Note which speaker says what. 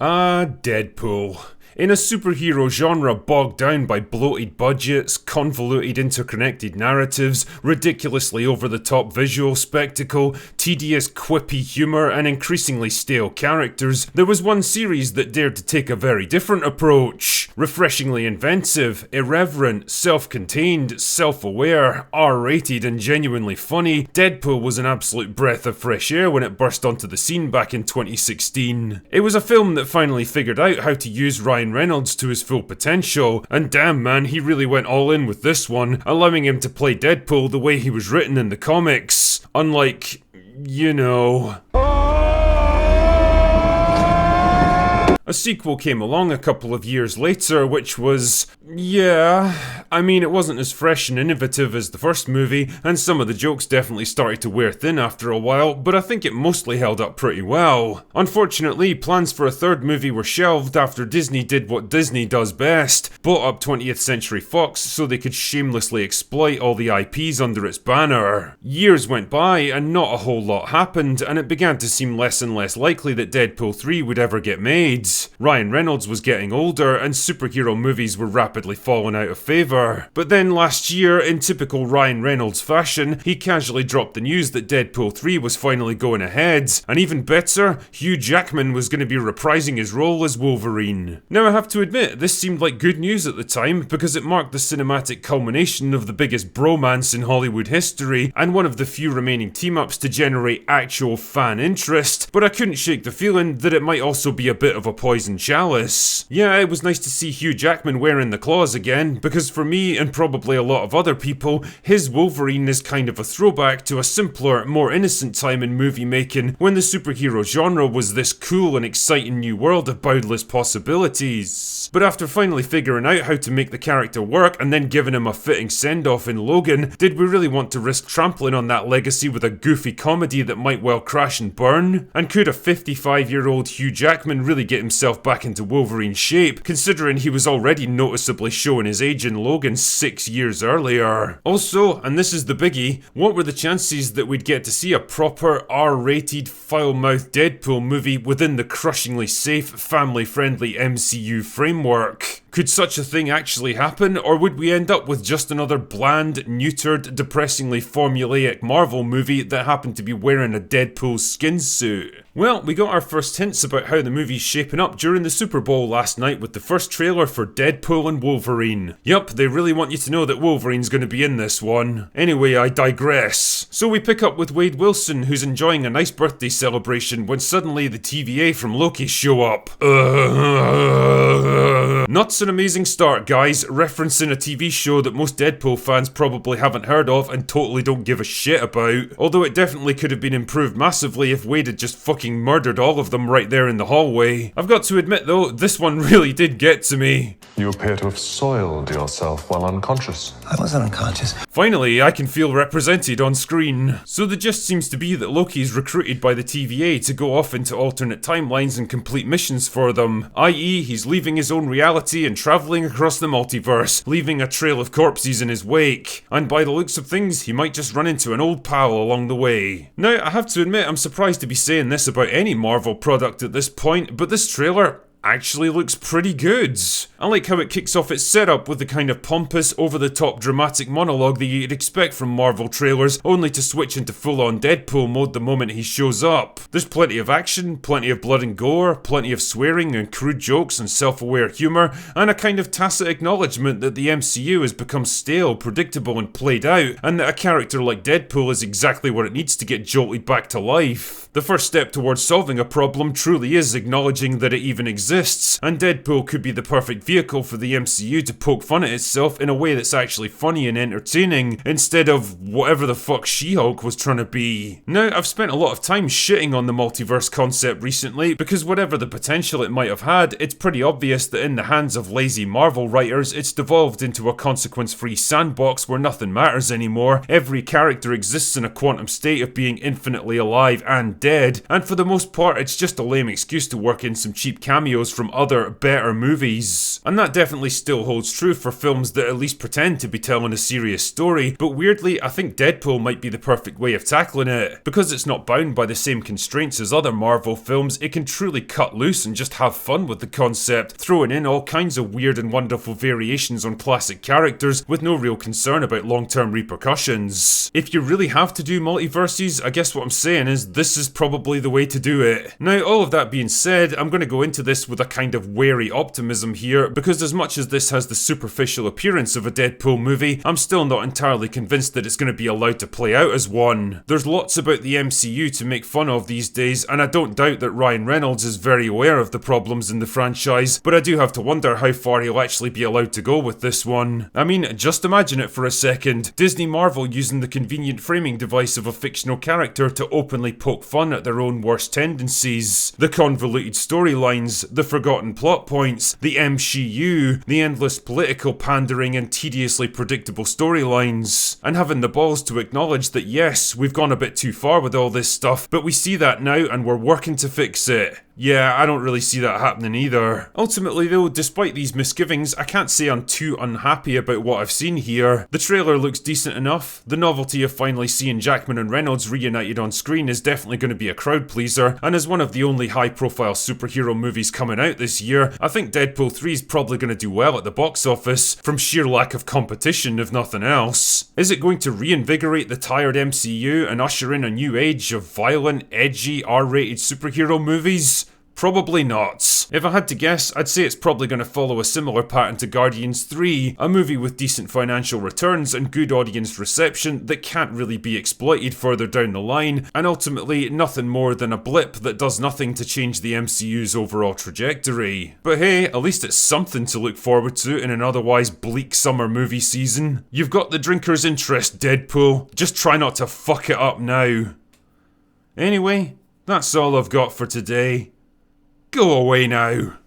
Speaker 1: Deadpool. In a superhero genre bogged down by bloated budgets, convoluted interconnected narratives, ridiculously over-the-top visual spectacle, tedious quippy humour, and increasingly stale characters, there was one series that dared to take a very different approach. Refreshingly inventive, irreverent, self-contained, self-aware, R-rated and genuinely funny, Deadpool was an absolute breath of fresh air when it burst onto the scene back in 2016. It was a film that finally figured out how to use Ryan Reynolds to his full potential, and damn man, he really went all in with this one, allowing him to play Deadpool the way he was written in the comics. Unlike, you know... A sequel came along a couple of years later, which was... I mean, it wasn't as fresh and innovative as the first movie, and some of the jokes definitely started to wear thin after a while, but I think it mostly held up pretty well. Unfortunately, plans for a third movie were shelved after Disney did what Disney does best, bought up 20th Century Fox so they could shamelessly exploit all the IPs under its banner. Years went by and not a whole lot happened, and it began to seem less and less likely that Deadpool 3 would ever get made. Ryan Reynolds was getting older and superhero movies were rapidly falling out of favour. But then last year, in typical Ryan Reynolds fashion, he casually dropped the news that Deadpool 3 was finally going ahead, and even better, Hugh Jackman was going to be reprising his role as Wolverine. Now I have to admit, this seemed like good news at the time because it marked the cinematic culmination of the biggest bromance in Hollywood history and one of the few remaining team-ups to generate actual fan interest, but I couldn't shake the feeling that it might also be a bit of a poison chalice. Yeah, it was nice to see Hugh Jackman wearing the claws again, because for me, and probably a lot of other people, his Wolverine is kind of a throwback to a simpler, more innocent time in movie making when the superhero genre was this cool and exciting new world of boundless possibilities. But after finally figuring out how to make the character work and then giving him a fitting send-off in Logan, did we really want to risk trampling on that legacy with a goofy comedy that might well crash and burn? And could a 55-year-old Hugh Jackman really get himself back into Wolverine shape, considering he was already noticeably showing his age in Logan 6 years earlier? Also, and this is the biggie, what were the chances that we'd get to see a proper R-rated, foul-mouthed Deadpool movie within the crushingly safe, family-friendly MCU framework? Could such a thing actually happen, or would we end up with just another bland, neutered, depressingly formulaic Marvel movie that happened to be wearing a Deadpool skin suit? Well, we got our first hints about how the movie's shaping up during the Super Bowl last night with the first trailer for Deadpool and Wolverine. Yup, they really want you to know that Wolverine's going to be in this one. Anyway, I digress. So we pick up with Wade Wilson, who's enjoying a nice birthday celebration when suddenly the TVA from Loki show up. Not an amazing start, guys, referencing a TV show that most Deadpool fans probably haven't heard of and totally don't give a shit about. Although it definitely could have been improved massively if Wade had just fucking murdered all of them right there in the hallway. I've got to admit though, this one really did get to me.
Speaker 2: You appear to have soiled yourself while unconscious.
Speaker 3: I wasn't unconscious.
Speaker 1: Finally, I can feel represented on screen. So the gist seems to be that Loki's recruited by the TVA to go off into alternate timelines and complete missions for them, i.e. he's leaving his own reality and travelling across the multiverse, leaving a trail of corpses in his wake. And by the looks of things, he might just run into an old pal along the way. Now, I have to admit, I'm surprised to be saying this about any Marvel product at this point, but this trailer actually looks pretty good. I like how it kicks off its setup with the kind of pompous, over-the-top dramatic monologue that you'd expect from Marvel trailers, only to switch into full-on Deadpool mode the moment he shows up. There's plenty of action, plenty of blood and gore, plenty of swearing and crude jokes and self-aware humour, and a kind of tacit acknowledgement that the MCU has become stale, predictable and played out, and that a character like Deadpool is exactly what it needs to get jolted back to life. The first step towards solving a problem truly is acknowledging that it even exists, and Deadpool could be the perfect vehicle for the MCU to poke fun at itself in a way that's actually funny and entertaining, instead of whatever the fuck She-Hulk was trying to be. Now, I've spent a lot of time shitting on the multiverse concept recently, because whatever the potential it might have had, it's pretty obvious that in the hands of lazy Marvel writers, it's devolved into a consequence-free sandbox where nothing matters anymore. Every character exists in a quantum state of being infinitely alive and dead, and for the most part, it's just a lame excuse to work in some cheap cameos cameos from other, better movies. And that definitely still holds true for films that at least pretend to be telling a serious story, but weirdly, I think Deadpool might be the perfect way of tackling it. Because it's not bound by the same constraints as other Marvel films, it can truly cut loose and just have fun with the concept, throwing in all kinds of weird and wonderful variations on classic characters with no real concern about long-term repercussions. If you really have to do multiverses, I guess what I'm saying is this is probably the way to do it. Now, all of that being said, I'm going to go into this with a kind of wary optimism here, because as much as this has the superficial appearance of a Deadpool movie, I'm still not entirely convinced that it's going to be allowed to play out as one. There's lots about the MCU to make fun of these days, and I don't doubt that Ryan Reynolds is very aware of the problems in the franchise, but I do have to wonder how far he'll actually be allowed to go with this one. I mean, just imagine it for a second. Disney Marvel using the convenient framing device of a fictional character to openly poke fun at their own worst tendencies. The convoluted storylines, the forgotten plot points, the MCU, the endless political pandering and tediously predictable storylines. And having the balls to acknowledge that yes, we've gone a bit too far with all this stuff, but we see that now and we're working to fix it. Yeah, I don't really see that happening either. Ultimately though, despite these misgivings, I can't say I'm too unhappy about what I've seen here. The trailer looks decent enough. The novelty of finally seeing Jackman and Reynolds reunited on screen is definitely going to be a crowd pleaser, and as one of the only high-profile superhero movies coming out this year, I think Deadpool 3 is probably going to do well at the box office, from sheer lack of competition if nothing else. Is it going to reinvigorate the tired MCU and usher in a new age of violent, edgy, R-rated superhero movies? Probably not. If I had to guess, I'd say it's probably going to follow a similar pattern to Guardians 3, a movie with decent financial returns and good audience reception that can't really be exploited further down the line, and ultimately nothing more than a blip that does nothing to change the MCU's overall trajectory. But hey, at least it's something to look forward to in an otherwise bleak summer movie season. You've got the drinker's interest, Deadpool. Just try not to fuck it up now. Anyway, that's all I've got for today. Go away now.